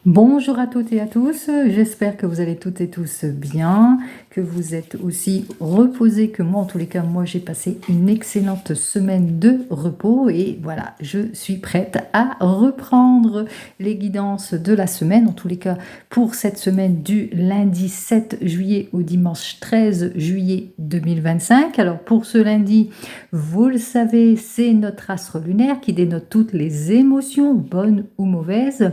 Bonjour à toutes et à tous, j'espère que vous allez toutes et tous bien, que vous êtes aussi reposés que moi. En tous les cas, moi j'ai passé une excellente semaine de repos et voilà, je suis prête à reprendre les guidances de la semaine. En tous les cas, pour cette semaine du lundi 7 juillet au dimanche 13 juillet 2025. Alors pour ce lundi, vous le savez, c'est notre astre lunaire qui dénote toutes les émotions, bonnes ou mauvaises.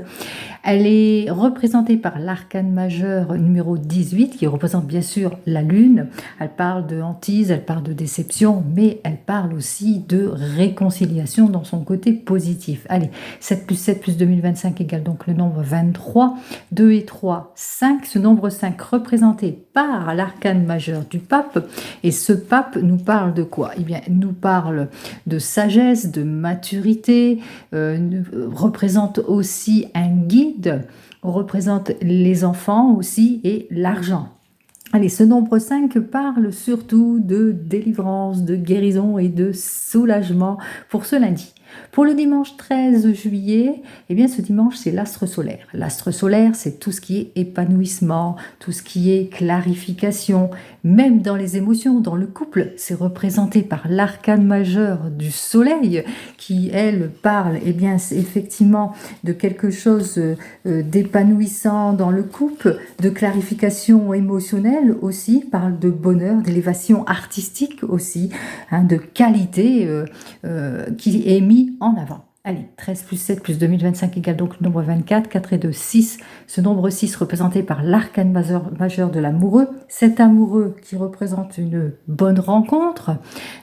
Elle est représentée par l'arcane majeur numéro 18, qui représente bien sûr la lune. Elle parle de hantise, elle parle de déception, mais elle parle aussi de réconciliation dans son côté positif. Allez, 7 plus 7 plus 2025 égale donc le nombre 23. 2 et 3, 5. Ce nombre 5 représenté par l'arcane majeur du pape. Et ce pape nous parle de quoi? Eh bien, il nous parle de sagesse, de maturité, représente aussi un guide, représente les enfants aussi et l'argent. Allez, ce nombre 5 parle surtout de délivrance, de guérison et de soulagement pour ce lundi. Pour le dimanche 13 juillet, eh bien ce dimanche c'est l'astre solaire. L'astre solaire c'est tout ce qui est épanouissement, tout ce qui est clarification, même dans les émotions, dans le couple, c'est représenté par l'arcane majeur du soleil qui elle parle eh bien effectivement de quelque chose d'épanouissant dans le couple, de clarification émotionnelle aussi, parle de bonheur, d'élévation artistique aussi, hein, de qualité qui est mis en avant. Allez, 13 plus 7 plus 2025 égale donc le nombre 24, 4 et 2, 6. Ce nombre 6 représenté par l'arcane majeur de l'amoureux. Cet amoureux qui représente une bonne rencontre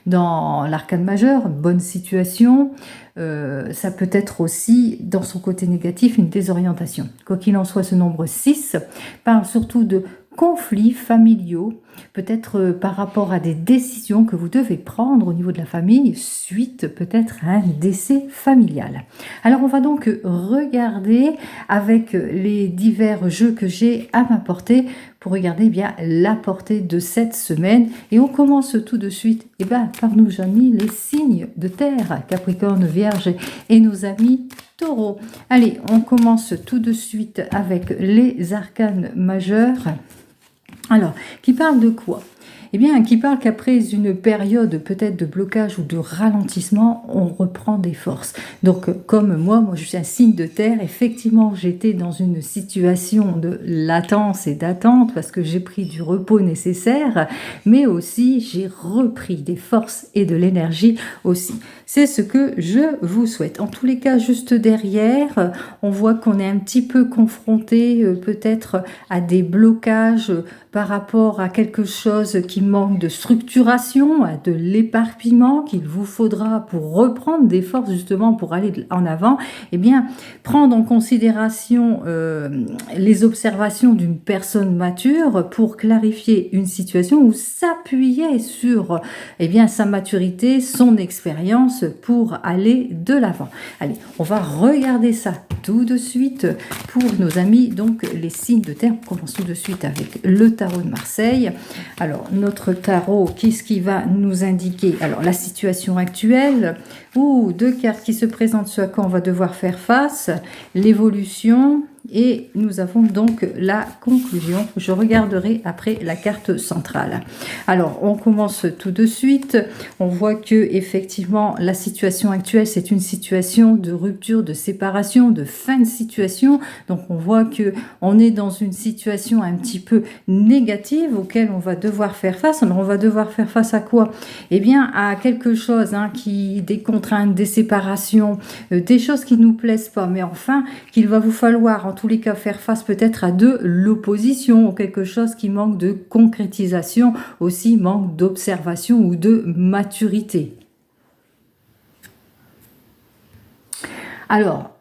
dans l'arcane majeur, bonne situation. Ça peut être aussi, dans son côté négatif, une désorientation. Quoi qu'il en soit, ce nombre 6 parle surtout de conflits familiaux, peut-être par rapport à des décisions que vous devez prendre au niveau de la famille, suite peut-être à un décès familial. Alors on va donc regarder avec les divers jeux que j'ai à m'apporter pour regarder bien la portée de cette semaine. Et on commence tout de suite par nous amis les signes de terre, Capricorne, Vierge et nos amis Taureau. Allez, on commence tout de suite avec les arcanes majeurs. Alors, qui parle de quoi? Eh bien, qui parle qu'après une période peut-être de blocage ou de ralentissement, on reprend des forces. Donc, comme moi je suis un signe de terre, effectivement, j'étais dans une situation de latence et d'attente parce que j'ai pris du repos nécessaire, mais aussi j'ai repris des forces et de l'énergie aussi. C'est ce que je vous souhaite. En tous les cas, juste derrière, on voit qu'on est un petit peu confronté peut-être à des blocages par rapport à quelque chose qui manque de structuration, à de l'éparpillement qu'il vous faudra pour reprendre des forces justement pour aller en avant. Eh bien, prendre en considération les observations d'une personne mature pour clarifier une situation ou s'appuyer sur sa maturité, son expérience pour aller de l'avant. Allez, on va regarder ça tout de suite pour nos amis, donc les signes de terre. On commence tout de suite avec le tarot de Marseille. Alors, notre tarot, qu'est-ce qui va nous indiquer? Alors, la situation actuelle, deux cartes qui se présentent, ce à quoi on va devoir faire face, l'évolution, et nous avons donc la conclusion. Je regarderai après la carte centrale. Alors, on commence tout de suite. On voit que effectivement, la situation actuelle, c'est une situation de rupture, de séparation, de fin de situation. Donc, on voit que on est dans une situation un petit peu négative auquel on va devoir faire face. Alors, on va devoir faire face à quoi? Eh bien, à quelque chose des contraintes, des séparations, des choses qui nous plaisent pas, mais enfin, qu'il va vous falloir en tous les cas faire face peut-être à de l'opposition ou quelque chose qui manque de concrétisation, aussi manque d'observation ou de maturité. Alors,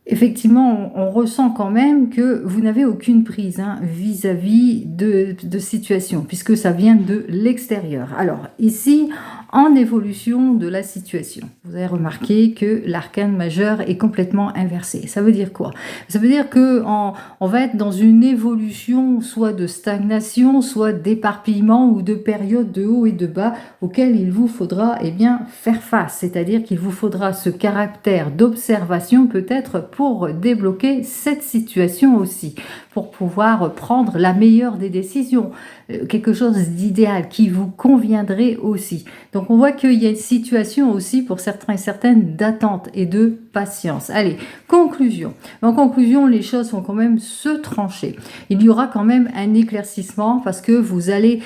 effectivement, on ressent quand même que vous n'avez aucune prise vis-à-vis de situation, puisque ça vient de l'extérieur. Alors ici, en évolution de la situation. Vous avez remarqué que l'arcane majeur est complètement inversé. Ça veut dire quoi? Ça veut dire qu'on va être dans une évolution soit de stagnation, soit d'éparpillement ou de période de haut et de bas auquel il vous faudra faire face. C'est-à-dire qu'il vous faudra ce caractère d'observation peut-être pour débloquer cette situation aussi, pour pouvoir prendre la meilleure des décisions, quelque chose d'idéal qui vous conviendrait aussi. Donc on voit qu'il y a une situation aussi pour certains et certaines d'attente et de patience. Allez, conclusion. En conclusion, les choses vont quand même se trancher. Il y aura quand même un éclaircissement parce que vous allez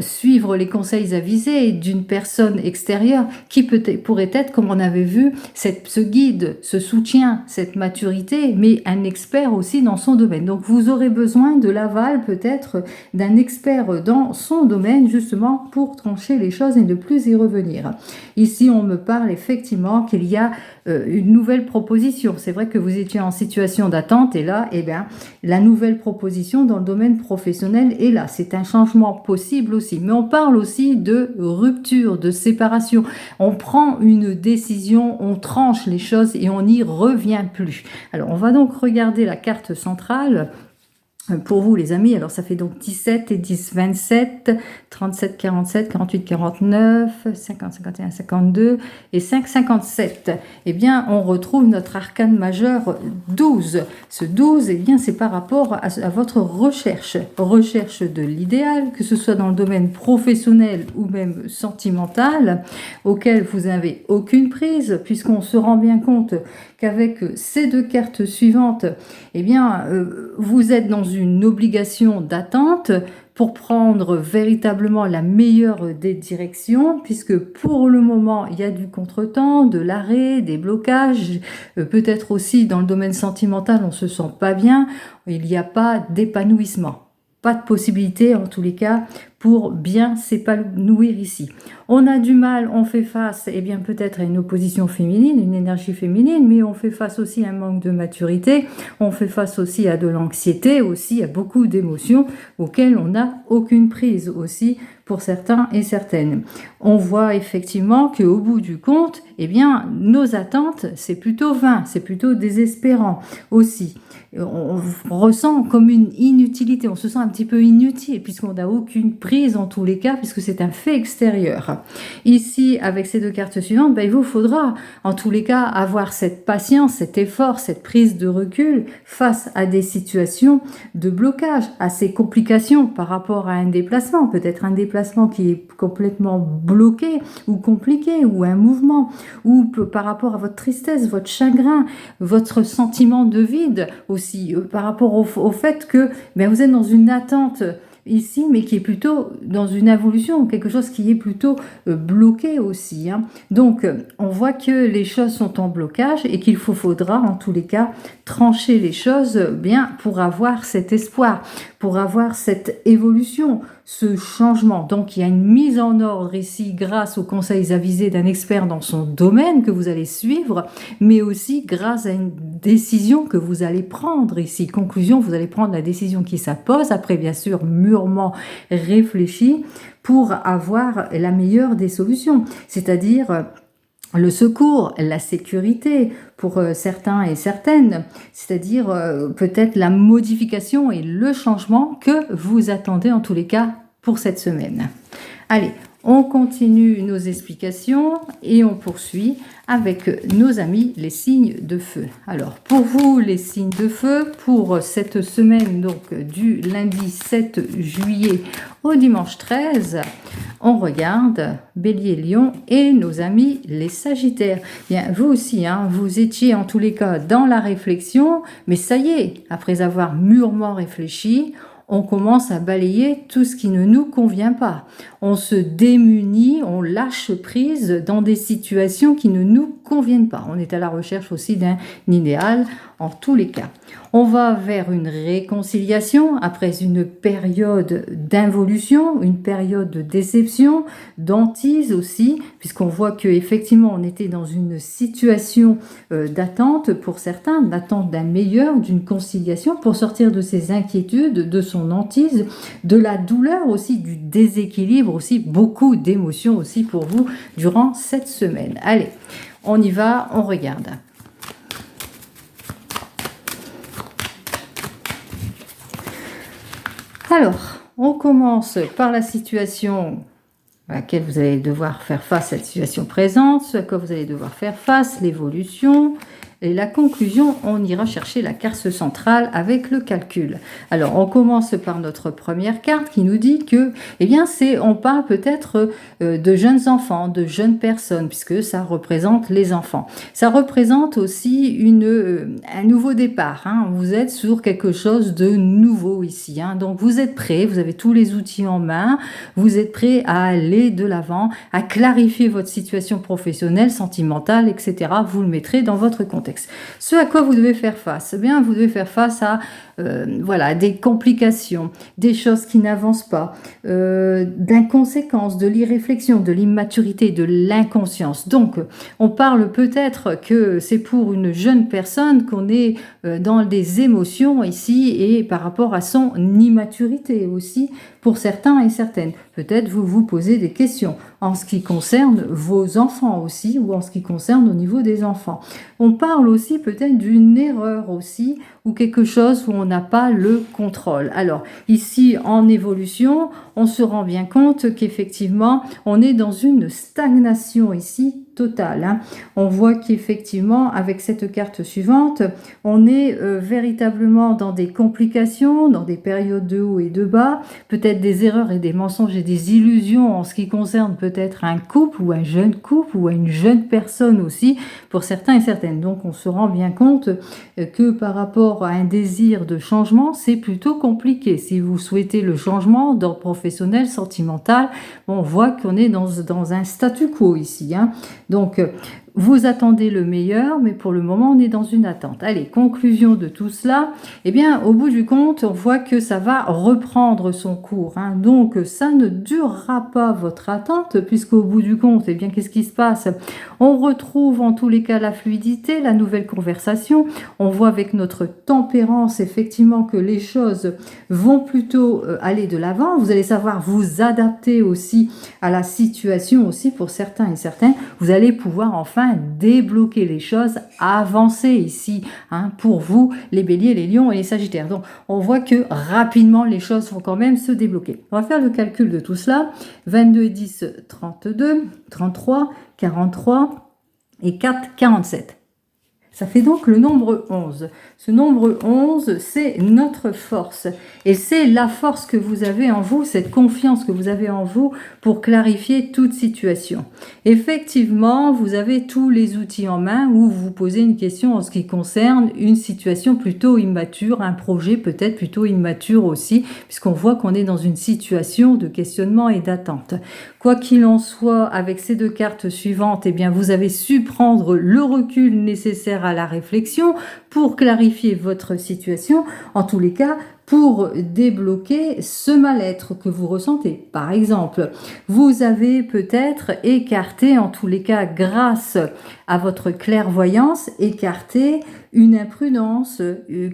suivre les conseils avisés d'une personne extérieure qui pourrait être, comme on avait vu, ce guide, ce soutien, cette maturité, mais un expert aussi dans son domaine. Donc vous aurez besoin de l'aval peut-être d'un expert dans son domaine justement pour trancher les choses et ne plus y revenir. Ici, on me parle effectivement qu'il y a une nouvelle proposition. C'est vrai que vous étiez en situation d'attente et là, la nouvelle proposition dans le domaine professionnel est là. C'est un changement possible aussi. Mais on parle aussi de rupture, de séparation. On prend une décision, on tranche les choses et on n'y revient plus. Alors, on va donc regarder la carte centrale. Pour vous les amis, alors ça fait donc 17 et 10, 27, 37, 47, 48, 49, 50, 51, 52 et 5, 57. Eh bien, on retrouve notre arcane majeur 12. Ce 12, eh bien, c'est par rapport à votre recherche de l'idéal, que ce soit dans le domaine professionnel ou même sentimental, auquel vous n'avez aucune prise, puisqu'on se rend bien compte qu'avec ces deux cartes suivantes, eh bien, vous êtes dans une obligation d'attente pour prendre véritablement la meilleure des directions, puisque pour le moment, il y a du contretemps, de l'arrêt, des blocages, peut-être aussi dans le domaine sentimental, on ne se sent pas bien, il n'y a pas d'épanouissement. Pas de possibilité, en tous les cas, pour bien s'épanouir ici. On a du mal, on fait face, peut-être à une opposition féminine, une énergie féminine, mais on fait face aussi à un manque de maturité, on fait face aussi à de l'anxiété, aussi à beaucoup d'émotions auxquelles on n'a aucune prise aussi pour certains et certaines. On voit effectivement qu'au bout du compte, nos attentes, c'est plutôt vain, c'est plutôt désespérant aussi. On ressent comme une inutilité, on se sent un petit peu inutile puisqu'on n'a aucune prise en tous les cas, puisque c'est un fait extérieur. Ici, avec ces deux cartes suivantes, il vous faudra en tous les cas avoir cette patience, cet effort, cette prise de recul face à des situations de blocage, à ces complications par rapport à un déplacement, peut-être un déplacement qui est complètement bloqué ou compliqué, ou un mouvement, ou par rapport à votre tristesse, votre chagrin, votre sentiment de vide aussi, par rapport au fait que vous êtes dans une attente ici, mais qui est plutôt dans une évolution, quelque chose qui est plutôt bloqué aussi. Donc, on voit que les choses sont en blocage et qu'il faudra, en tous les cas, trancher les choses bien pour avoir cet espoir, pour avoir cette évolution, ce changement. Donc, il y a une mise en ordre ici grâce aux conseils avisés d'un expert dans son domaine que vous allez suivre, mais aussi grâce à une décision que vous allez prendre ici. Conclusion, vous allez prendre la décision qui s'impose, après bien sûr mûrement réfléchi, pour avoir la meilleure des solutions, c'est-à-dire le secours, la sécurité pour certains et certaines, c'est-à-dire peut-être la modification et le changement que vous attendez en tous les cas pour cette semaine. Allez, on continue nos explications et on poursuit avec nos amis les signes de feu. Alors pour vous les signes de feu, pour cette semaine donc du lundi 7 juillet au dimanche 13, on regarde Bélier, Lion et nos amis les Sagittaires. Bien, vous aussi, vous étiez en tous les cas dans la réflexion, mais ça y est, après avoir mûrement réfléchi, on commence à balayer tout ce qui ne nous convient pas. On se démunit, on lâche prise dans des situations qui ne nous conviennent pas. On est à la recherche aussi d'un idéal en tous les cas. On va vers une réconciliation après une période d'involution, une période de déception, d'antise aussi, puisqu'on voit qu'effectivement on était dans une situation d'attente pour certains, d'attente d'un meilleur, d'une conciliation pour sortir de ses inquiétudes, de son hantise, de la douleur aussi, du déséquilibre aussi, beaucoup d'émotions aussi pour vous durant cette semaine. Allez, on y va, on regarde. Alors, on commence par la situation à laquelle vous allez devoir faire face, cette situation présente, ce à quoi vous allez devoir faire face, l'évolution. Et la conclusion, on ira chercher la carte centrale avec le calcul. Alors, on commence par notre première carte qui nous dit que, eh bien, on parle peut-être de jeunes enfants, de jeunes personnes, puisque ça représente les enfants. Ça représente aussi un nouveau départ. Hein. Vous êtes sur quelque chose de nouveau ici. Hein. Donc, vous êtes prêts, vous avez tous les outils en main, vous êtes prêts à aller de l'avant, à clarifier votre situation professionnelle, sentimentale, etc. Vous le mettrez dans votre contexte. Ce à quoi vous devez faire face, eh bien, vous devez faire face à voilà, des complications, des choses qui n'avancent pas, d'inconséquences, de l'irréflexion, de l'immaturité, de l'inconscience. Donc, on parle peut-être que c'est pour une jeune personne qu'on est dans des émotions ici et par rapport à son immaturité aussi pour certains et certaines. Peut-être vous vous posez des questions en ce qui concerne vos enfants aussi ou en ce qui concerne au niveau des enfants. On parle aussi peut-être d'une erreur aussi ou quelque chose où on n'a pas le contrôle. Alors ici en évolution, on se rend bien compte qu'effectivement on est dans une stagnation ici totale. Hein. On voit qu'effectivement avec cette carte suivante, on est véritablement dans des complications, dans des périodes de haut et de bas, peut-être des erreurs et des mensonges et des illusions en ce qui concerne peut-être un couple ou un jeune couple ou une jeune personne aussi pour certains et certaines. Donc on se rend bien compte que par rapport à un désir de changement, c'est plutôt compliqué. Si vous souhaitez le changement d'ordre professionnel, sentimental, on voit qu'on est dans un statu quo ici. Hein. Donc, vous attendez le meilleur, mais pour le moment, on est dans une attente. Allez, conclusion de tout cela. Eh bien, au bout du compte, on voit que ça va reprendre son cours. Hein. Donc, ça ne durera pas votre attente, puisqu'au bout du compte, eh bien, qu'est-ce qui se passe? On retrouve en tous les cas la fluidité, la nouvelle conversation. On voit avec notre tempérance, effectivement, que les choses vont plutôt aller de l'avant. Vous allez savoir vous adapter aussi à la situation aussi pour certains et certaines. Vous allez pouvoir enfin débloquer les choses, avancer ici hein, pour vous, les béliers, les lions et les sagittaires. Donc, on voit que rapidement, les choses vont quand même se débloquer. On va faire le calcul de tout cela. 22 et 10, 32, 33, 43 et 4, 47. Ça fait donc le nombre 11. Ce nombre 11, c'est notre force. Et c'est la force que vous avez en vous, cette confiance que vous avez en vous pour clarifier toute situation. Effectivement, vous avez tous les outils en main où vous posez une question en ce qui concerne une situation plutôt immature, un projet peut-être plutôt immature aussi, puisqu'on voit qu'on est dans une situation de questionnement et d'attente. Quoi qu'il en soit, avec ces deux cartes suivantes, eh bien, vous avez su prendre le recul nécessaire à la réflexion pour clarifier votre situation, en tous les cas, pour débloquer ce mal-être que vous ressentez. Par exemple, vous avez peut-être écarté, en tous les cas, grâce à votre clairvoyance, écarté une imprudence,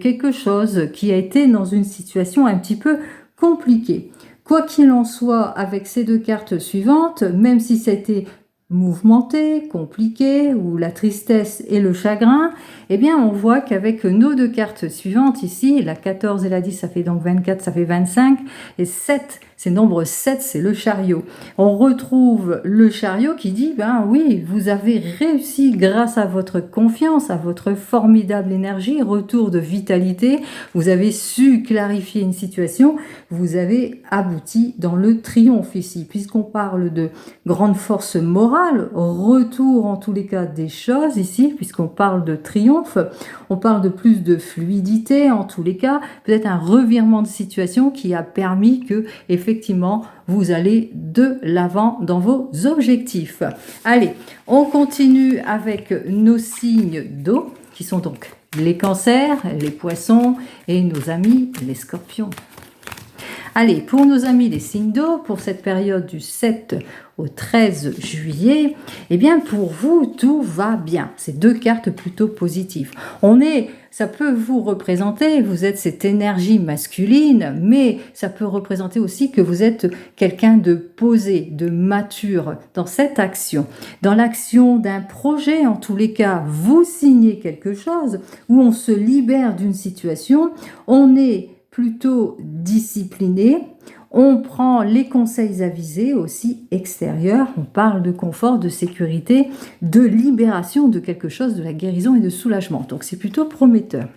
quelque chose qui a été dans une situation un petit peu compliquée. Quoi qu'il en soit, avec ces deux cartes suivantes, même si c'était mouvementé, compliqué, ou la tristesse et le chagrin, eh bien on voit qu'avec nos deux cartes suivantes ici, la 14 et la 10, ça fait donc 24, ça fait 25, et 7, c'est nombre 7, c'est le chariot. On retrouve le chariot qui dit, ben oui, vous avez réussi grâce à votre confiance, à votre formidable énergie, retour de vitalité, vous avez su clarifier une situation, vous avez abouti dans le triomphe ici, puisqu'on parle de grande force morale, retour en tous les cas des choses ici, puisqu'on parle de triomphe, on parle de plus de fluidité en tous les cas, peut-être un revirement de situation qui a permis que, effectivement, vous allez de l'avant dans vos objectifs. Allez, on continue avec nos signes d'eau, qui sont donc les cancers, les poissons et nos amis les scorpions. Allez, pour nos amis les signes d'eau, pour cette période du 7 au 13 juillet, eh bien pour vous, tout va bien. C'est deux cartes plutôt positives. Ça peut vous représenter, vous êtes cette énergie masculine, mais ça peut représenter aussi que vous êtes quelqu'un de posé, de mature dans cette action. Dans l'action d'un projet, en tous les cas, vous signez quelque chose où on se libère d'une situation, on est plutôt discipliné, on prend les conseils avisés aussi extérieurs, on parle de confort, de sécurité, de libération de quelque chose, de la guérison et de soulagement. Donc c'est plutôt prometteur.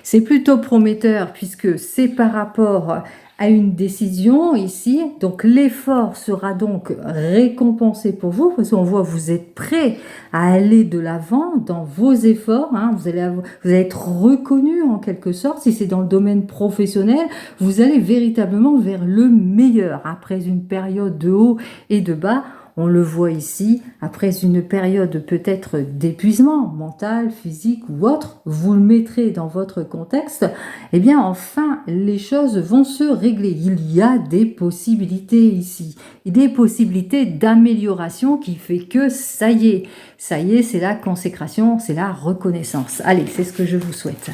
C'est plutôt prometteur puisque c'est par rapport à une décision ici, donc l'effort sera donc récompensé pour vous, parce qu'on voit que vous êtes prêt à aller de l'avant dans vos efforts, vous allez être reconnu en quelque sorte, si c'est dans le domaine professionnel, vous allez véritablement vers le meilleur, après une période de haut et de bas. On le voit ici, après une période peut-être d'épuisement mental, physique ou autre, vous le mettrez dans votre contexte, eh bien enfin les choses vont se régler. Il y a des possibilités ici, des possibilités d'amélioration qui fait que ça y est, c'est la consécration, c'est la reconnaissance. Allez, c'est ce que je vous souhaite.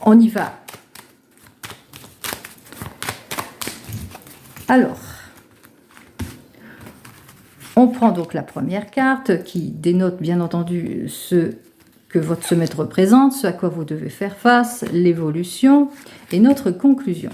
On y va. Alors, on prend donc la première carte qui dénote bien entendu ce que votre semaine représente, ce à quoi vous devez faire face, l'évolution et notre conclusion.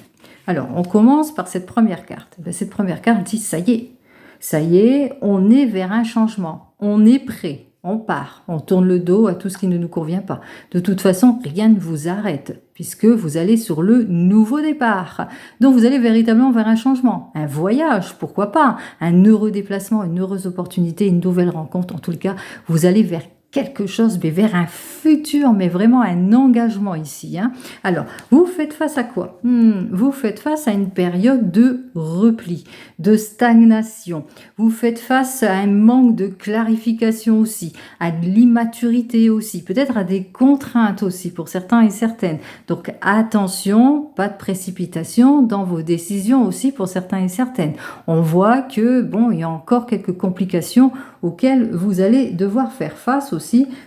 Alors, on commence par cette première carte. Cette première carte dit ça y est, on est vers un changement, on est prêt. On part, on tourne le dos à tout ce qui ne nous convient pas. De toute façon, rien ne vous arrête, puisque vous allez sur le nouveau départ. Donc vous allez véritablement vers un changement, un voyage, pourquoi pas, un heureux déplacement, une heureuse opportunité, une nouvelle rencontre. En tout cas, vous allez vers quelque chose, mais vers un futur, mais vraiment un engagement ici. Alors, vous faites face à quoi? Vous faites face à une période de repli, de stagnation. Vous faites face à un manque de clarification aussi, à de l'immaturité aussi, peut-être à des contraintes aussi pour certains et certaines. Donc, attention, pas de précipitation dans vos décisions aussi pour certains et certaines. On voit que, il y a encore quelques complications auxquelles vous allez devoir faire face aussi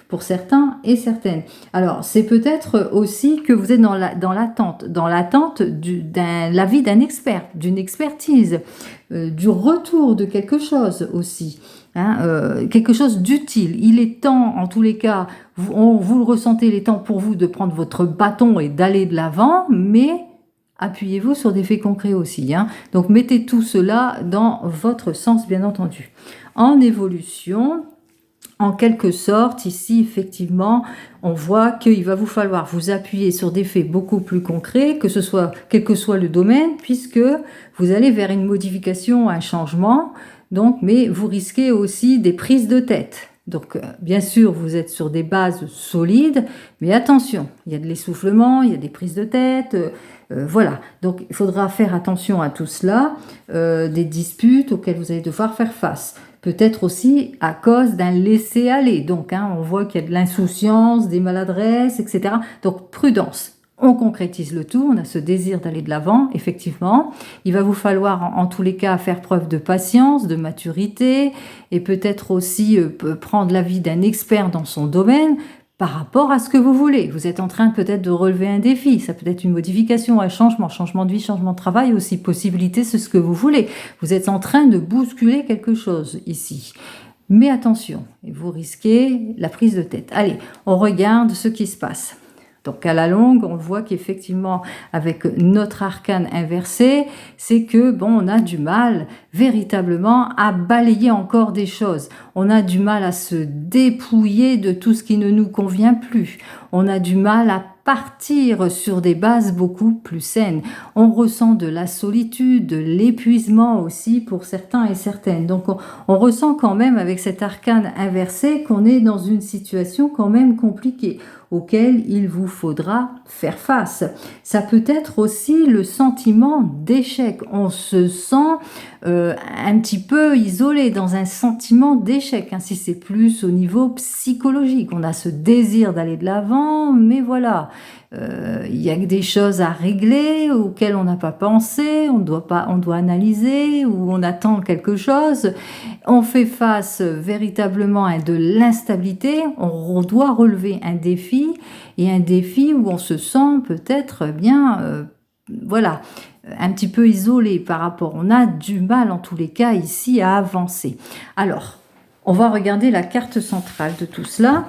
pour certains et certaines. Alors, c'est peut-être aussi que vous êtes dans l'attente de l'avis d'un expert, d'une expertise, du retour de quelque chose aussi, quelque chose d'utile. Il est temps, en tous les cas, vous le ressentez, il est temps pour vous de prendre votre bâton et d'aller de l'avant, mais appuyez-vous sur des faits concrets aussi. Donc, mettez tout cela dans votre sens, bien entendu. En évolution, en quelque sorte, ici, effectivement, on voit qu'il va vous falloir vous appuyer sur des faits beaucoup plus concrets, quel que soit le domaine, puisque vous allez vers une modification, un changement, mais vous risquez aussi des prises de tête. Donc, bien sûr, vous êtes sur des bases solides, mais attention, il y a de l'essoufflement, il y a des prises de tête, voilà. Donc, il faudra faire attention à tout cela, des disputes auxquelles vous allez devoir faire face. Peut-être aussi à cause d'un laisser-aller. Donc, on voit qu'il y a de l'insouciance, des maladresses, etc. Donc, prudence. On concrétise le tout, on a ce désir d'aller de l'avant, effectivement. Il va vous falloir, en tous les cas, faire preuve de patience, de maturité, et peut-être aussi prendre l'avis d'un expert dans son domaine par rapport à ce que vous voulez. Vous êtes en train peut-être de relever un défi, ça peut être une modification, un changement de vie, changement de travail aussi, possibilité, c'est ce que vous voulez. Vous êtes en train de bousculer quelque chose ici. Mais attention, vous risquez la prise de tête. Allez, on regarde ce qui se passe. Donc à la longue, on voit qu'effectivement, avec notre arcane inversé, c'est que on a du mal véritablement à balayer encore des choses. On a du mal à se dépouiller de tout ce qui ne nous convient plus. On a du mal à partir sur des bases beaucoup plus saines. On ressent de la solitude, de l'épuisement aussi pour certains et certaines. Donc on ressent quand même avec cet arcane inversé qu'on est dans une situation quand même compliquée auquel il vous faudra faire face. Ça peut être aussi le sentiment d'échec. On se sent un petit peu isolé dans un sentiment d'échec, si c'est plus au niveau psychologique. On a ce désir d'aller de l'avant, maintenant, mais voilà, il y a des choses à régler auxquelles on n'a pas pensé, on doit analyser ou on attend quelque chose. On fait face véritablement à de l'instabilité, on doit relever un défi et un défi où on se sent peut-être bien, voilà, un petit peu isolé par rapport. On a du mal en tous les cas ici à avancer. Alors, on va regarder la carte centrale de tout cela.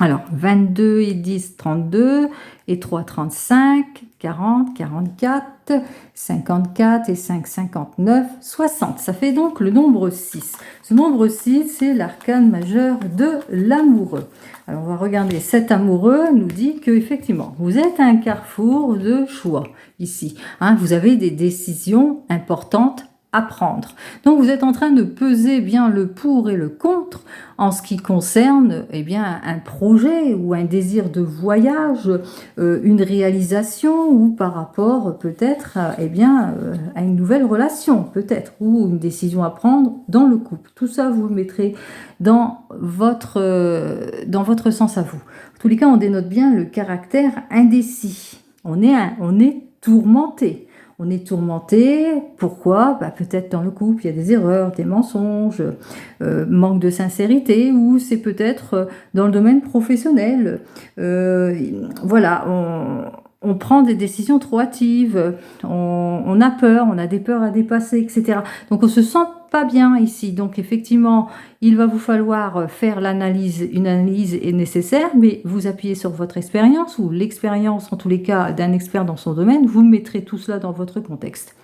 Alors, 22 et 10, 32, et 3, 35, 40, 44, 54 et 5, 59, 60. Ça fait donc le nombre 6. Ce nombre 6, c'est l'arcane majeur de l'amoureux. Alors, on va regarder. Cet amoureux nous dit qu'effectivement, vous êtes à un carrefour de choix ici. Hein, vous avez des décisions importantes à prendre. Donc vous êtes en train de peser bien le pour et le contre en ce qui concerne bien un projet ou un désir de voyage, une réalisation ou par rapport peut-être à une nouvelle relation peut-être ou une décision à prendre dans le couple. Tout ça vous le mettrez dans votre sens à vous. En tous les cas, on dénote bien le caractère indécis. On est tourmenté. On est tourmenté, pourquoi? Peut-être dans le couple, il y a des erreurs, des mensonges, manque de sincérité, ou c'est peut-être dans le domaine professionnel. Voilà, on prend des décisions trop hâtives, on a peur, on a des peurs à dépasser, etc. Donc on se sent pas bien ici. Donc effectivement, il va vous falloir faire l'analyse. Une analyse est nécessaire, mais vous appuyez sur votre expérience ou l'expérience, en tous les cas, d'un expert dans son domaine. Vous mettrez tout cela dans votre contexte.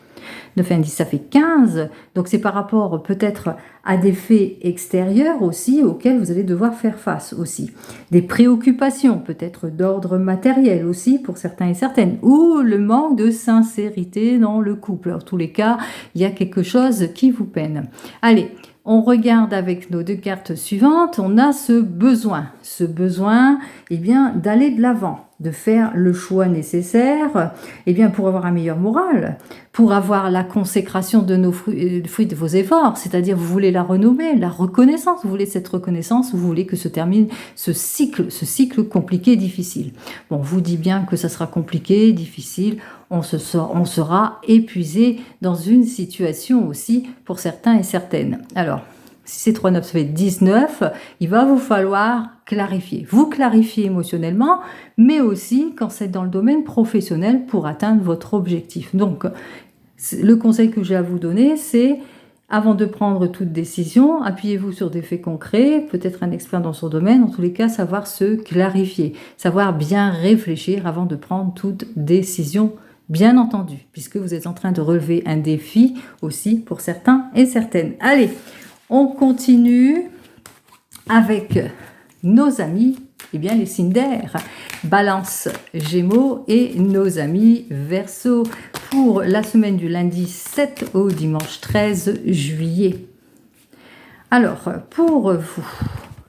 9 et 10, ça fait 15. Donc c'est par rapport peut-être à des faits extérieurs aussi auxquels vous allez devoir faire face aussi. Des préoccupations peut-être d'ordre matériel aussi pour certains et certaines. Ou le manque de sincérité dans le couple. En tous les cas, il y a quelque chose qui vous peine. Allez, on regarde avec nos deux cartes suivantes. On a ce besoin d'aller de l'avant, de faire le choix nécessaire pour avoir un meilleur moral, pour avoir la consécration de nos fruits de vos efforts, c'est-à-dire vous voulez la renommée, la reconnaissance, vous voulez cette reconnaissance, vous voulez que se termine ce cycle compliqué, difficile. Bon, vous dit bien que ça sera compliqué, difficile, on sera épuisé dans une situation aussi pour certains et certaines. Alors, si c'est 3, 9, ça fait 19, il va vous falloir clarifier. Vous clarifiez émotionnellement, mais aussi quand c'est dans le domaine professionnel pour atteindre votre objectif. Donc, le conseil que j'ai à vous donner, c'est avant de prendre toute décision, appuyez-vous sur des faits concrets, peut-être un expert dans son domaine, en tous les cas, savoir se clarifier, savoir bien réfléchir avant de prendre toute décision, bien entendu, puisque vous êtes en train de relever un défi aussi pour certains et certaines. Allez, on continue avec nos amis, les signes d'air, Balance, Gémeaux et nos amis Verseau pour la semaine du lundi 7 au dimanche 13 juillet. Alors, pour vous,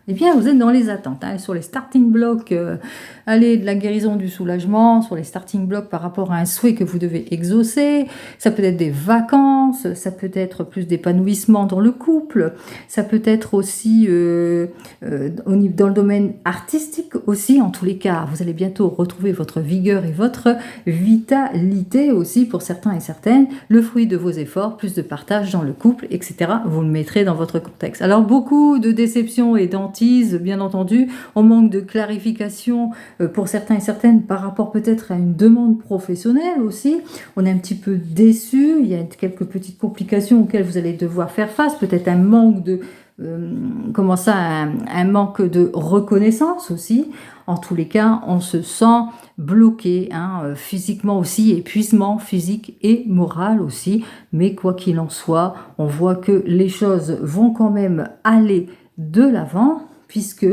vous êtes dans les attentes, sur les starting blocks, de la guérison du soulagement, sur les starting blocks par rapport à un souhait que vous devez exaucer. Ça peut être des vacances, ça peut être plus d'épanouissement dans le couple, ça peut être aussi dans le domaine artistique aussi. En tous les cas, vous allez bientôt retrouver votre vigueur et votre vitalité aussi pour certains et certaines. Le fruit de vos efforts, plus de partage dans le couple, etc. Vous le mettrez dans votre contexte. Alors, beaucoup de déceptions et d'hantises, bien entendu. On manque de clarification pour certains et certaines par rapport peut-être à une demande professionnelle aussi. On est un petit peu déçu, il y a quelques petites complications auxquelles vous allez devoir faire face, peut-être un manque de un manque de reconnaissance aussi. En tous les cas, on se sent bloqué, physiquement aussi, épuisement physique et moral aussi. Mais quoi qu'il en soit, on voit que les choses vont quand même aller de l'avant, puisque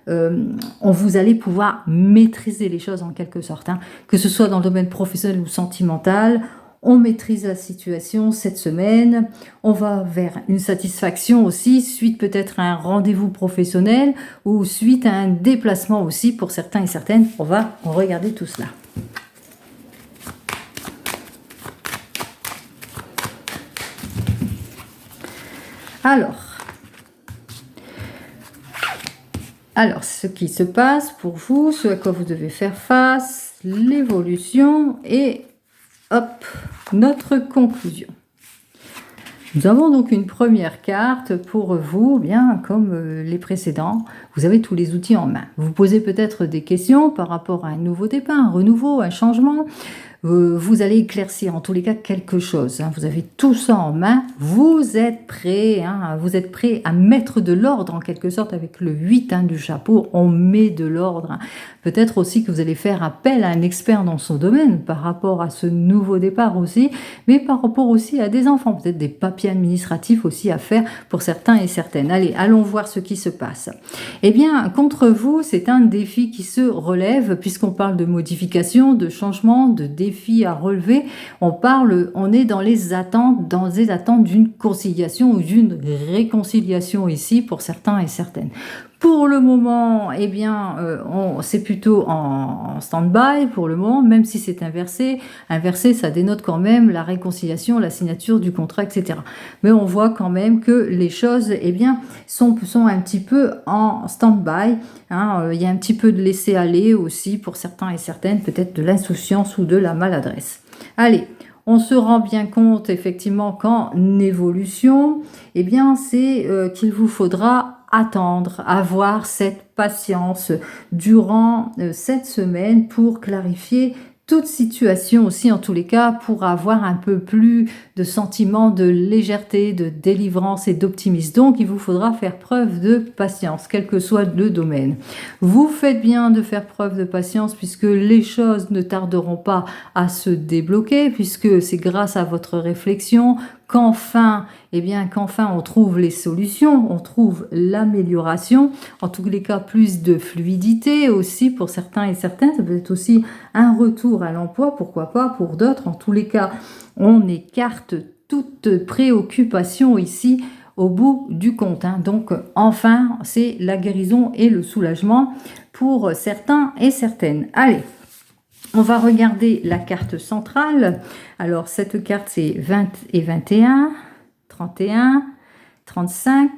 vous allez pouvoir maîtriser les choses en quelque sorte, que ce soit dans le domaine professionnel ou sentimental. On maîtrise la situation cette semaine, on va vers une satisfaction aussi, suite peut-être à un rendez-vous professionnel ou suite à un déplacement aussi pour certains et certaines. On va regarder tout cela. Alors, Alors, ce qui se passe pour vous, ce à quoi vous devez faire face, l'évolution et hop, notre conclusion. Nous avons donc une première carte pour vous, bien comme les précédents. Vous avez tous les outils en main. Vous posez peut-être des questions par rapport à un nouveau départ, un renouveau, un changement. Vous allez éclaircir en tous les cas quelque chose. Vous avez tout ça en main. Vous êtes prêt, vous êtes prêt à mettre de l'ordre en quelque sorte avec le 8 du chapeau. On met de l'ordre. Peut-être aussi que vous allez faire appel à un expert dans son domaine par rapport à ce nouveau départ aussi, mais par rapport aussi à des enfants, peut-être des papiers administratifs aussi à faire pour certains et certaines. Allez, allons voir ce qui se passe. Eh bien, contre vous, c'est un défi qui se relève puisqu'on parle de modification, de changement, de défi à relever. On est dans les attentes d'une conciliation ou d'une réconciliation ici pour certains et certaines. Pour le moment, eh bien, c'est plutôt en stand-by pour le moment, même si c'est inversé. Inversé, ça dénote quand même la réconciliation, la signature du contrat, etc. Mais on voit quand même que les choses, eh bien, sont un petit peu en stand-by. Il y a un petit peu de laisser-aller aussi pour certains et certaines, peut-être de l'insouciance ou de la maladresse. Allez. On se rend bien compte effectivement qu'en évolution, eh bien, c'est qu'il vous faudra attendre, avoir cette patience durant cette semaine pour clarifier toute situation aussi, en tous les cas, pour avoir un peu plus de sentiment de légèreté, de délivrance et d'optimisme. Donc, il vous faudra faire preuve de patience, quel que soit le domaine. Vous faites bien de faire preuve de patience puisque les choses ne tarderont pas à se débloquer, puisque c'est grâce à votre réflexion qu'enfin on trouve les solutions, on trouve l'amélioration, en tous les cas plus de fluidité aussi pour certains et certaines, ça peut être aussi un retour à l'emploi, pourquoi pas pour d'autres, en tous les cas on écarte toute préoccupation ici au bout du compte. Donc enfin c'est la guérison et le soulagement pour certains et certaines. Allez, on va regarder la carte centrale. Alors, cette carte, c'est 20 et 21, 31, 35,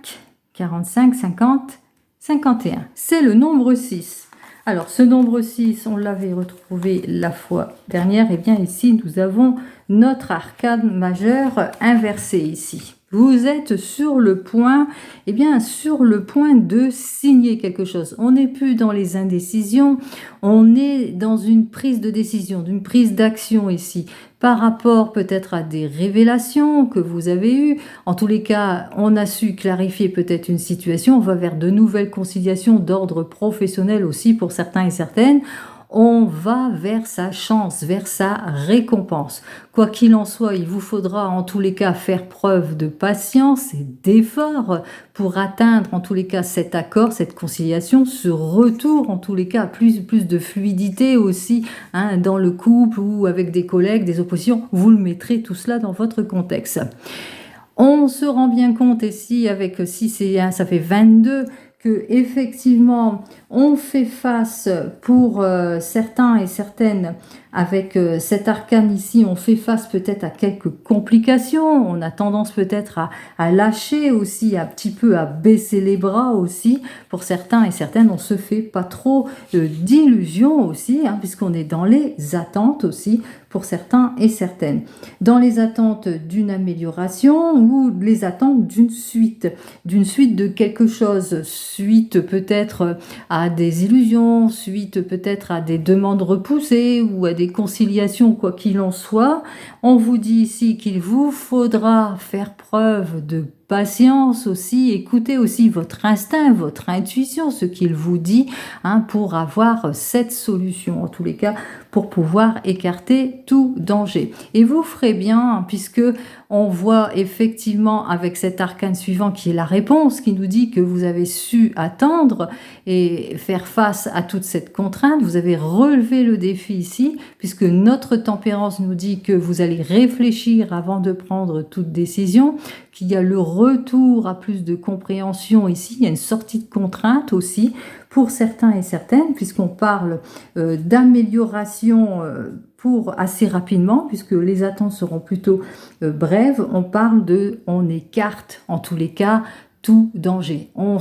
45, 50, 51. C'est le nombre 6. Alors, ce nombre 6, on l'avait retrouvé la fois dernière. Et bien ici, nous avons notre arcane majeure inversée ici. Vous êtes sur le point, de signer quelque chose. On n'est plus dans les indécisions, on est dans une prise de décision, d'une prise d'action ici, par rapport peut-être à des révélations que vous avez eues. En tous les cas, on a su clarifier peut-être une situation, on va vers de nouvelles conciliations d'ordre professionnel aussi pour certains et certaines. On va vers sa chance, vers sa récompense. Quoi qu'il en soit, il vous faudra en tous les cas faire preuve de patience et d'effort pour atteindre en tous les cas cet accord, cette conciliation, ce retour en tous les cas, plus de fluidité aussi dans le couple ou avec des collègues, des oppositions. Vous le mettrez tout cela dans votre contexte. On se rend bien compte ici avec 6 et 1, ça fait 22, que effectivement on fait face pour certains et certaines avec cet arcane ici, on fait face peut-être à quelques complications, on a tendance peut-être à lâcher aussi, un petit peu à baisser les bras aussi, pour certains et certaines, on se fait pas trop d'illusions aussi, puisqu'on est dans les attentes aussi, pour certains et certaines. Dans les attentes d'une amélioration ou les attentes d'une suite de quelque chose, suite peut-être à des illusions, suite peut-être à des demandes repoussées ou à des conciliations, quoi qu'il en soit. On vous dit ici qu'il vous faudra faire preuve de patience aussi, écoutez aussi votre instinct, votre intuition, ce qu'il vous dit, pour avoir cette solution, en tous les cas, pour pouvoir écarter tout danger. Et vous ferez bien, puisque on voit effectivement avec cet arcane suivant qui est la réponse, qui nous dit que vous avez su attendre et faire face à toute cette contrainte, vous avez relevé le défi ici, puisque notre tempérance nous dit que vous allez réfléchir avant de prendre toute décision, qu'il y a le retour à plus de compréhension ici, il y a une sortie de contrainte aussi pour certains et certaines, puisqu'on parle d'amélioration pour assez rapidement, puisque les attentes seront plutôt brèves, on écarte en tous les cas tout danger. On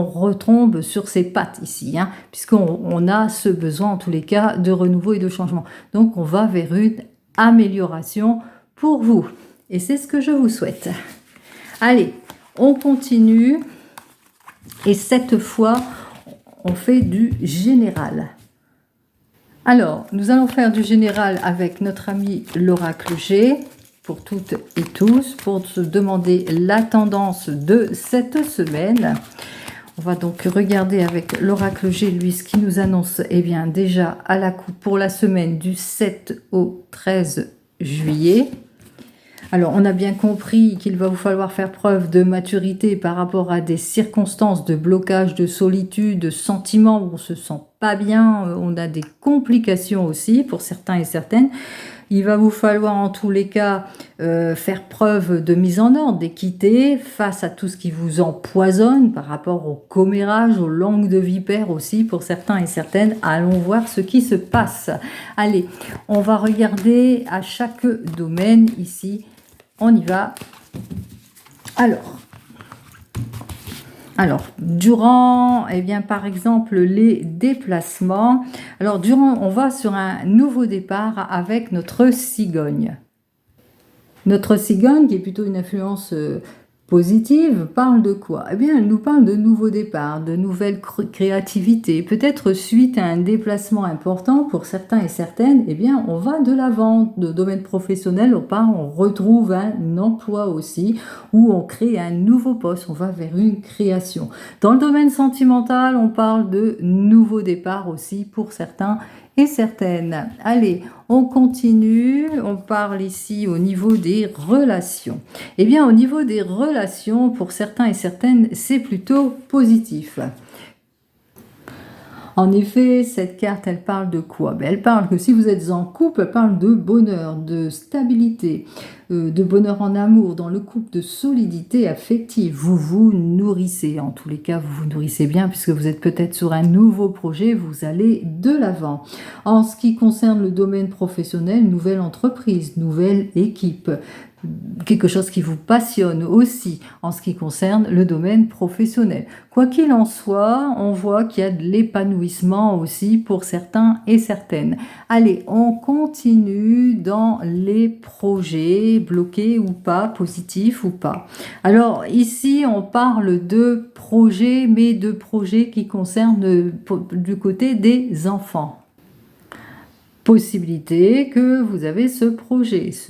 retombe sur ses pattes ici, hein, puisqu'on a ce besoin en tous les cas de renouveau et de changement. Donc on va vers une amélioration pour vous. Et c'est ce que je vous souhaite. Allez, on continue. Et cette fois, on fait du général. Alors, nous allons faire du général avec notre ami l'oracle G, pour toutes et tous, pour se demander la tendance de cette semaine. On va donc regarder avec l'oracle G, lui, ce qui nous annonce, eh bien, déjà à la coupe pour la semaine du 7 au 13 juillet. Alors, on a bien compris qu'il va vous falloir faire preuve de maturité par rapport à des circonstances de blocage, de solitude, de sentiments où on se sent pas bien, on a des complications aussi pour certains et certaines. Il va vous falloir en tous les cas faire preuve de mise en ordre, d'équité face à tout ce qui vous empoisonne par rapport au commérage, aux langues de vipère aussi pour certains et certaines. Allons voir ce qui se passe. Allez, on va regarder à chaque domaine ici. On y va. Alors, durant, eh bien, par exemple, les déplacements. Alors, on va sur un nouveau départ avec notre cigogne. Notre cigogne, qui est plutôt une influence positive, parle de quoi? Eh bien, elle nous parle de nouveaux départs, de nouvelles créativités. Peut-être suite à un déplacement important pour certains et certaines, eh bien, on va de l'avant. De domaine professionnel, on retrouve un emploi aussi, ou on crée un nouveau poste, on va vers une création. Dans le domaine sentimental, on parle de nouveaux départs aussi pour certains et certaines. Allez, on continue, on parle ici au niveau des relations. Eh bien, au niveau des relations, pour certains et certaines, c'est plutôt positif. En effet, cette carte, elle parle de quoi? Elle parle que si vous êtes en couple, elle parle de bonheur, de stabilité, de bonheur en amour, dans le couple, de solidité affective. Vous vous nourrissez, en tous les cas, vous vous nourrissez bien puisque vous êtes peut-être sur un nouveau projet, vous allez de l'avant. En ce qui concerne le domaine professionnel, nouvelle entreprise, nouvelle équipe. Quelque chose qui vous passionne aussi en ce qui concerne le domaine professionnel. Quoi qu'il en soit, on voit qu'il y a de l'épanouissement aussi pour certains et certaines. Allez, on continue dans les projets, bloqués ou pas, positifs ou pas. Alors ici, on parle de projets, mais de projets qui concernent du côté des enfants. Possibilité que vous avez ce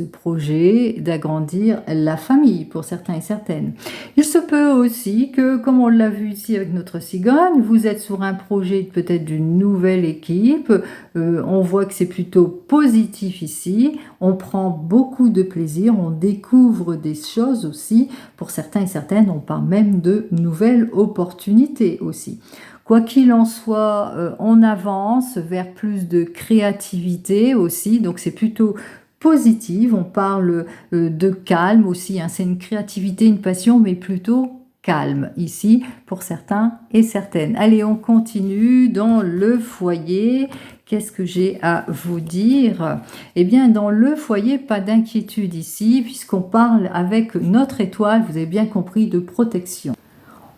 projet d'agrandir la famille pour certains et certaines. Il se peut aussi que, comme on l'a vu ici avec notre cigogne, vous êtes sur un projet peut-être d'une nouvelle équipe, on voit que c'est plutôt positif ici, on prend beaucoup de plaisir, on découvre des choses aussi, pour certains et certaines, on parle même de nouvelles opportunités aussi. Quoi qu'il en soit, on avance vers plus de créativité aussi, donc c'est plutôt positif. On parle de calme aussi, hein. C'est une créativité, une passion, mais plutôt calme ici pour certains et certaines. Allez, on continue dans le foyer. Qu'est-ce que j'ai à vous dire? Eh bien, dans le foyer, pas d'inquiétude ici, puisqu'on parle avec notre étoile, vous avez bien compris, de protection.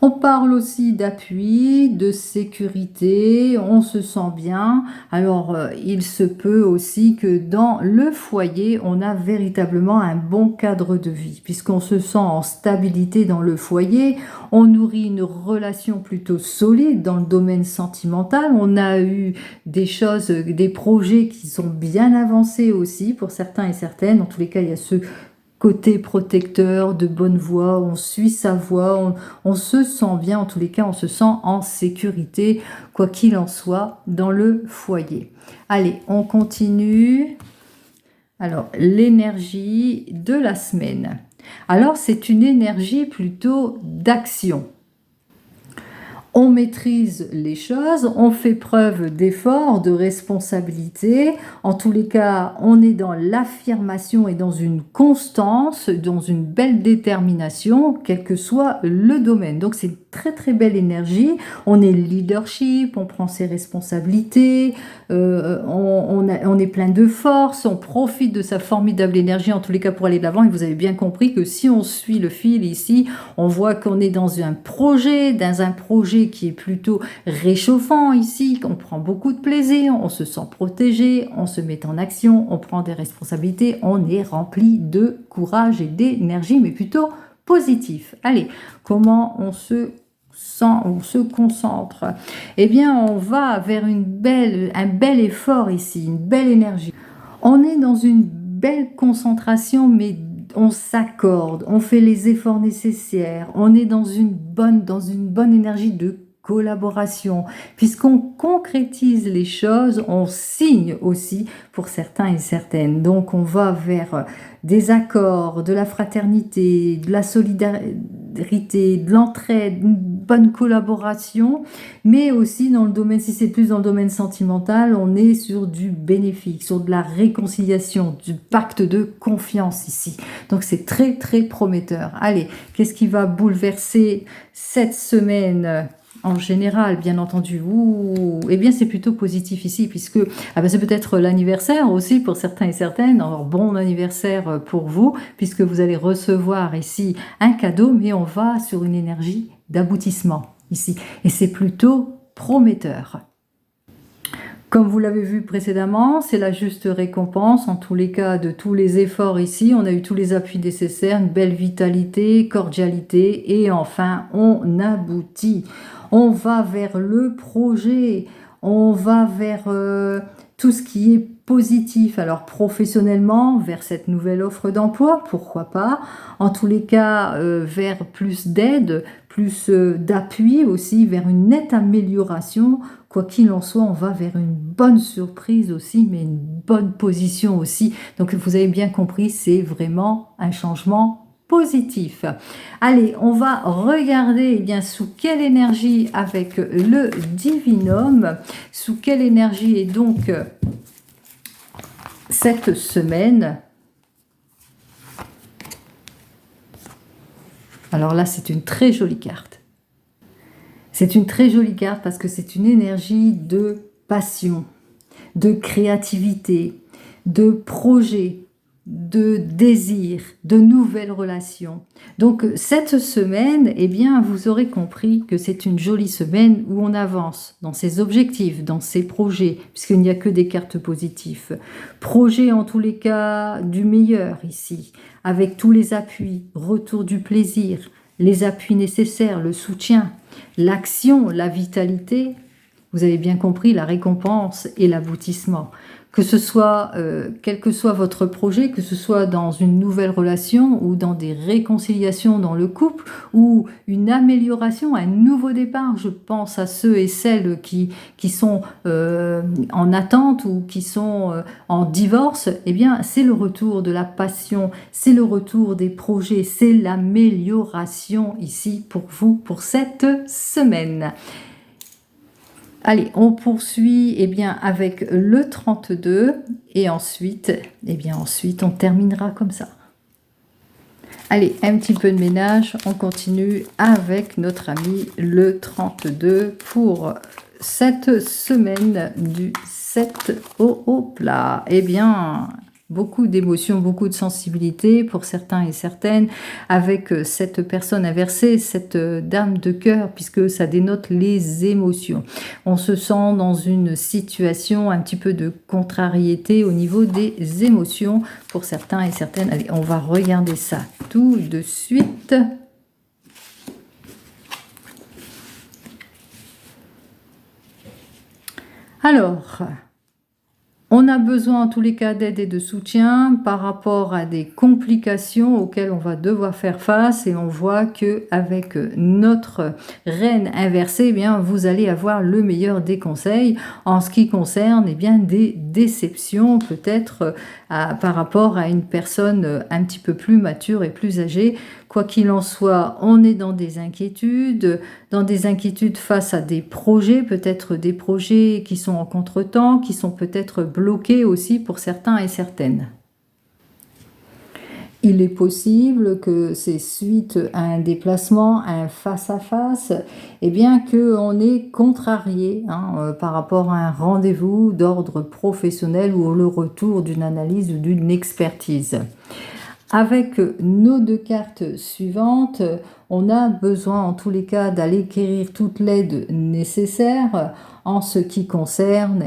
On parle aussi d'appui, de sécurité, on se sent bien. Alors, il se peut aussi que dans le foyer, on a véritablement un bon cadre de vie, puisqu'on se sent en stabilité dans le foyer, on nourrit une relation plutôt solide dans le domaine sentimental, on a eu des choses, des projets qui sont bien avancés aussi pour certains et certaines. En tous les cas, il y a ce côté protecteur, de bonne voix, on suit sa voix, on se sent bien, en tous les cas, on se sent en sécurité, quoi qu'il en soit, dans le foyer. Allez, on continue. Alors, l'énergie de la semaine. Alors, c'est une énergie plutôt d'action. On maîtrise les choses, on fait preuve d'effort, de responsabilité. En tous les cas, on est dans l'affirmation et dans une constance, dans une belle détermination, quel que soit le domaine. Donc, c'est très très belle énergie. On est leadership, on prend ses responsabilités, on est plein de force, on profite de sa formidable énergie en tous les cas pour aller de l'avant. Et vous avez bien compris que si on suit le fil ici, on voit qu'on est dans un projet qui est plutôt réchauffant ici, qu'on prend beaucoup de plaisir, on se sent protégé, on se met en action, on prend des responsabilités, on est rempli de courage et d'énergie, mais plutôt positif. Allez, comment on se concentre? Eh bien, on va vers un bel effort ici, une belle énergie. On est dans une belle concentration, mais on s'accorde, on fait les efforts nécessaires, on est dans une bonne énergie de collaboration. Puisqu'on concrétise les choses, on signe aussi pour certains et certaines. Donc on va vers des accords, de la fraternité, de la solidarité, de l'entraide, une bonne collaboration, mais aussi dans le domaine, si c'est plus dans le domaine sentimental, on est sur du bénéfique, sur de la réconciliation, du pacte de confiance ici. Donc c'est très très prometteur. Allez, qu'est-ce qui va bouleverser cette semaine en général, bien entendu? Eh bien, c'est plutôt positif ici, puisque c'est peut-être l'anniversaire aussi pour certains et certaines. Alors, bon anniversaire pour vous, puisque vous allez recevoir ici un cadeau, mais on va sur une énergie d'aboutissement ici. Et c'est plutôt prometteur. Comme vous l'avez vu précédemment, c'est la juste récompense, en tous les cas, de tous les efforts ici. On a eu tous les appuis nécessaires, une belle vitalité, cordialité, et enfin, on aboutit. On va vers le projet, on va vers tout ce qui est positif. Alors, professionnellement, vers cette nouvelle offre d'emploi, pourquoi pas. En tous les cas, vers plus d'aide, plus d'appui aussi, vers une nette amélioration. Quoi qu'il en soit, on va vers une bonne surprise aussi, mais une bonne position aussi. Donc, vous avez bien compris, c'est vraiment un changement positif. Allez, on va regarder bien sous quelle énergie avec le divinum, sous quelle énergie est donc cette semaine. Alors là, c'est une très jolie carte. C'est une très jolie carte parce que c'est une énergie de passion, de créativité, de projet, de désir, de nouvelles relations. Donc cette semaine, eh bien, vous aurez compris que c'est une jolie semaine où on avance dans ses objectifs, dans ses projets, puisqu'il n'y a que des cartes positives. Projet en tous les cas du meilleur ici, avec tous les appuis, retour du plaisir, les appuis nécessaires, le soutien, l'action, la vitalité. Vous avez bien compris, la récompense et l'aboutissement. Que ce soit, quel que soit votre projet, que ce soit dans une nouvelle relation ou dans des réconciliations dans le couple ou une amélioration, un nouveau départ. Je pense à ceux et celles qui sont en attente ou qui sont en divorce. Eh bien, c'est le retour de la passion, c'est le retour des projets, c'est l'amélioration ici pour vous pour cette semaine. Allez, on poursuit avec le 32 et ensuite on terminera comme ça. Allez, un petit peu de ménage, on continue avec notre ami le 32 pour cette semaine du 7 au plat. Eh bien, beaucoup d'émotions, beaucoup de sensibilité pour certains et certaines avec cette personne inversée, cette dame de cœur, puisque ça dénote les émotions. On se sent dans une situation un petit peu de contrariété au niveau des émotions pour certains et certaines. Allez, on va regarder ça tout de suite. Alors, on a besoin en tous les cas d'aide et de soutien par rapport à des complications auxquelles on va devoir faire face et on voit que avec notre reine inversée, eh bien vous allez avoir le meilleur des conseils en ce qui concerne des déceptions peut-être par rapport à une personne un petit peu plus mature et plus âgée. Quoi qu'il en soit, on est dans des inquiétudes face à des projets, peut-être des projets qui sont en contretemps, qui sont peut-être bloqués aussi pour certains et certaines. Il est possible que c'est suite à un déplacement, à un face-à-face, eh bien qu'on est contrarié par rapport à un rendez-vous d'ordre professionnel ou le retour d'une analyse ou d'une expertise. Avec nos deux cartes suivantes, on a besoin en tous les cas d'aller acquérir toute l'aide nécessaire en ce qui concerne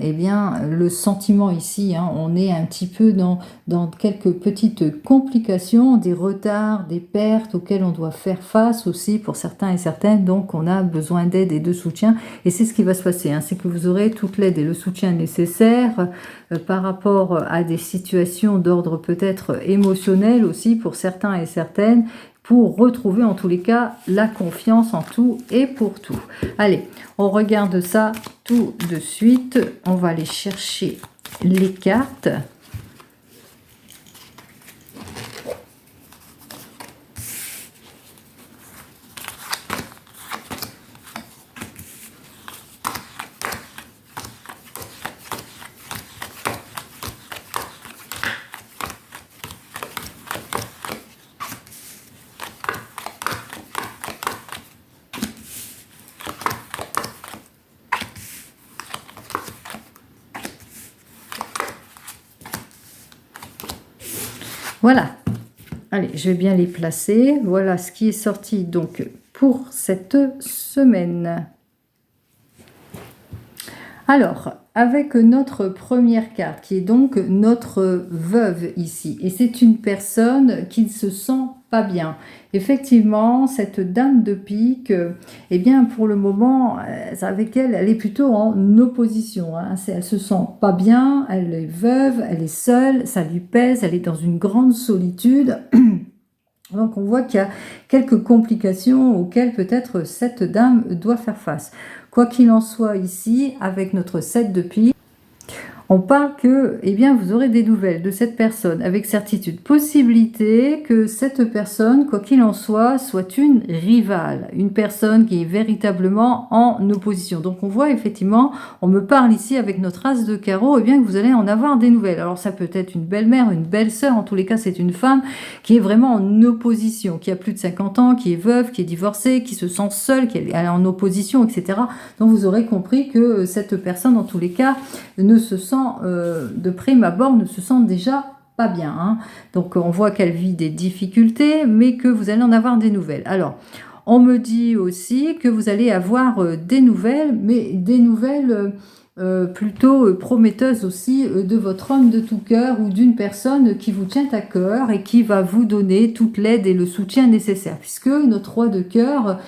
le sentiment ici. On est un petit peu dans quelques petites complications, des retards, des pertes auxquelles on doit faire face aussi pour certains et certaines. Donc on a besoin d'aide et de soutien. Et c'est ce qui va se passer. C'est que vous aurez toute l'aide et le soutien nécessaires par rapport à des situations d'ordre peut-être émotionnel aussi pour certains et certaines, pour retrouver en tous les cas la confiance en tout et pour tout. Allez, on regarde ça tout de suite. On va aller chercher les cartes. Voilà, allez, je vais bien les placer. Voilà ce qui est sorti donc pour cette semaine. Alors, avec notre première carte, qui est donc notre veuve ici, et c'est une personne qui ne se sent pas bien. Effectivement, cette dame de pique, eh bien, pour le moment, avec elle, elle est plutôt en opposition. Elle se sent pas bien, elle est veuve, elle est seule, ça lui pèse, elle est dans une grande solitude. Donc on voit qu'il y a quelques complications auxquelles peut-être cette dame doit faire face. Quoi qu'il en soit ici, avec notre 7 de pique, on parle que vous aurez des nouvelles de cette personne avec certitude. Possibilité que cette personne, quoi qu'il en soit une rivale, une personne qui est véritablement en opposition. Donc on voit effectivement, on me parle ici avec notre as de carreau, que vous allez en avoir des nouvelles. Alors ça peut être une belle-mère, une belle-sœur, en tous les cas c'est une femme qui est vraiment en opposition, qui a plus de 50 ans, qui est veuve, qui est divorcée, qui se sent seule, qui est en opposition, etc. Donc vous aurez compris que cette personne, en tous les cas, ne se sent de prime abord ne se sent déjà pas bien. Donc on voit qu'elle vit des difficultés, mais que vous allez en avoir des nouvelles. Alors, on me dit aussi que vous allez avoir des nouvelles, mais des nouvelles plutôt prometteuse aussi de votre homme de tout cœur ou d'une personne qui vous tient à cœur et qui va vous donner toute l'aide et le soutien nécessaire, puisque notre roi de cœur,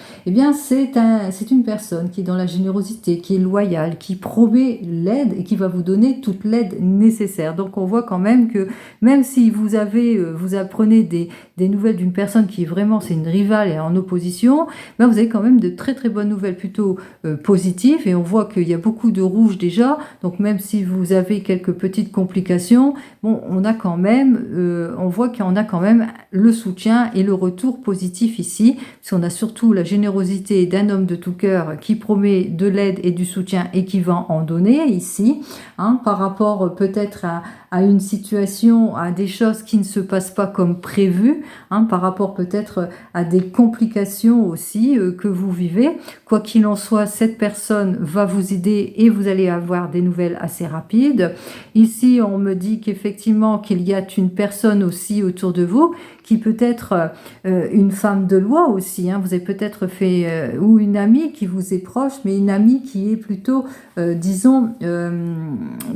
c'est une personne qui est dans la générosité, qui est loyale, qui promet l'aide et qui va vous donner toute l'aide nécessaire. Donc on voit quand même que même si vous apprenez des nouvelles d'une personne qui vraiment c'est une rivale et en opposition, vous avez quand même de très très bonnes nouvelles plutôt positives, et on voit qu'il y a beaucoup de rouge déjà, donc même si vous avez quelques petites complications, on a quand même, on voit qu'on a quand même le soutien et le retour positif ici, parce qu'on a surtout la générosité d'un homme de tout cœur qui promet de l'aide et du soutien et qui va en donner ici, par rapport peut-être à une situation, à des choses qui ne se passent pas comme prévu, par rapport peut-être à des complications aussi que vous vivez. Quoi qu'il en soit, cette personne va vous aider et vous allez avoir des nouvelles assez rapides. Ici, on me dit qu'effectivement, qu'il y a une personne aussi autour de vous qui peut être une femme de loi aussi. Vous avez peut-être fait, ou une amie qui vous est proche, mais une amie qui est plutôt, disons,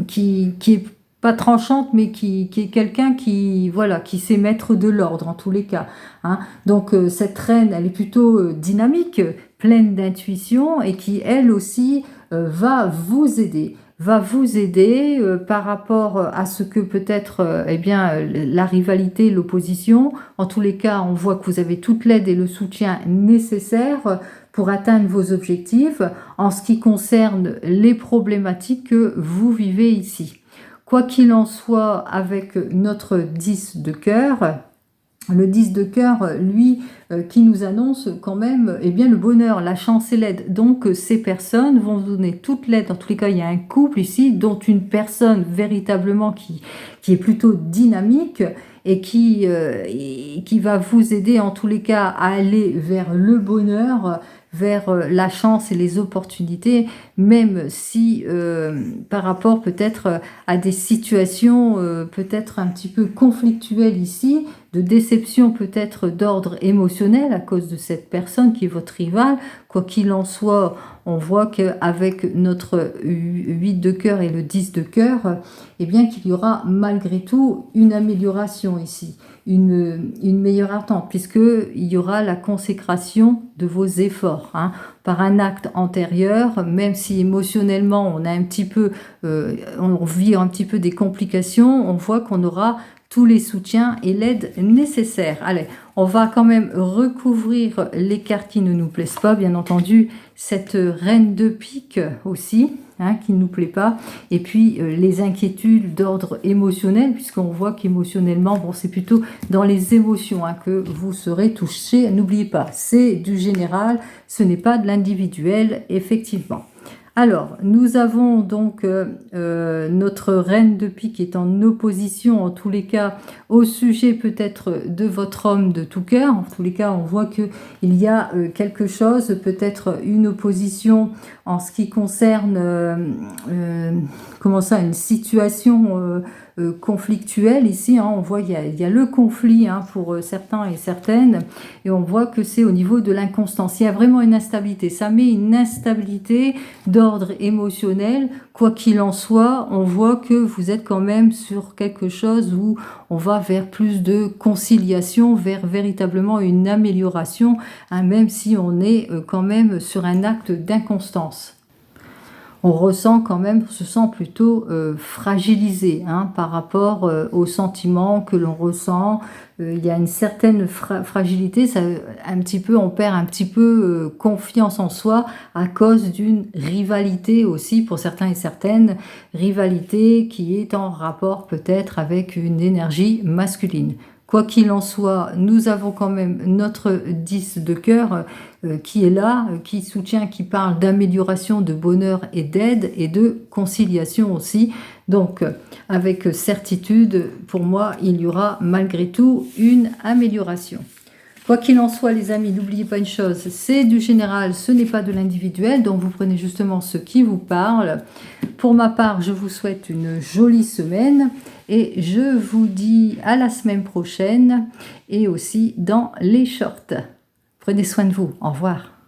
qui est pas tranchante, mais qui est quelqu'un qui sait mettre de l'ordre en tous les cas. Donc cette reine, elle est plutôt dynamique, pleine d'intuition, et qui elle aussi va vous aider par rapport à ce que peut-être la rivalité, l'opposition. En tous les cas, on voit que vous avez toute l'aide et le soutien nécessaires pour atteindre vos objectifs en ce qui concerne les problématiques que vous vivez ici. Quoi qu'il en soit, avec notre 10 de cœur, le 10 de cœur, lui, qui nous annonce quand même eh bien, le bonheur, la chance et l'aide. Donc ces personnes vont vous donner toute l'aide. Dans tous les cas, il y a un couple ici, dont une personne véritablement qui est plutôt dynamique et qui va vous aider en tous les cas à aller vers le bonheur, vers la chance et les opportunités, même si par rapport peut-être à des situations peut-être un petit peu conflictuelles ici, de déception peut-être d'ordre émotionnel à cause de cette personne qui est votre rival. Quoi qu'il en soit, on voit qu'avec notre 8 de cœur et le 10 de cœur, eh bien qu'il y aura malgré tout une amélioration ici, une meilleure attente, puisqu'il y aura la consécration de vos efforts, hein, par un acte antérieur, même si émotionnellement on a un petit peu, on vit un petit peu des complications, on voit qu'on aura tous les soutiens et l'aide nécessaire. Allez, on va quand même recouvrir les cartes qui ne nous plaisent pas, bien entendu, cette reine de pique aussi, hein, qui ne nous plaît pas, et puis les inquiétudes d'ordre émotionnel, puisqu'on voit qu'émotionnellement, bon, c'est plutôt dans les émotions hein, que vous serez touché. N'oubliez pas, c'est du général, ce n'est pas de l'individuel, effectivement. Alors, nous avons donc notre reine de pique qui est en opposition, en tous les cas, au sujet peut-être de votre homme de tout cœur. En tous les cas, on voit qu'il y a quelque chose, peut-être une opposition en ce qui concerne, comment ça, une situation conflictuelle ici. Hein, on voit qu'il y a le conflit hein, pour certains et certaines, et on voit que c'est au niveau de l'inconstance. Il y a vraiment une instabilité. Ça met une instabilité d'ordre émotionnel. Quoi qu'il en soit, on voit que vous êtes quand même sur quelque chose où on va vers plus de conciliation, vers véritablement une amélioration, hein, même si on est quand même sur un acte d'inconstance. On ressent quand même, on se sent plutôt fragilisé hein, par rapport aux sentiments que l'on ressent. Il y a une certaine fragilité, ça, un petit peu, on perd un petit peu confiance en soi à cause d'une rivalité aussi, pour certains et certaines, rivalité qui est en rapport peut-être avec une énergie masculine. Quoi qu'il en soit, nous avons quand même notre 10 de cœur qui est là, qui soutient, qui parle d'amélioration, de bonheur et d'aide et de conciliation aussi. Donc, avec certitude, pour moi, il y aura malgré tout une amélioration. Quoi qu'il en soit, les amis, n'oubliez pas une chose, c'est du général, ce n'est pas de l'individuel, donc vous prenez justement ce qui vous parle. Pour ma part, je vous souhaite une jolie semaine et je vous dis à la semaine prochaine et aussi dans les shorts. Prenez soin de vous. Au revoir.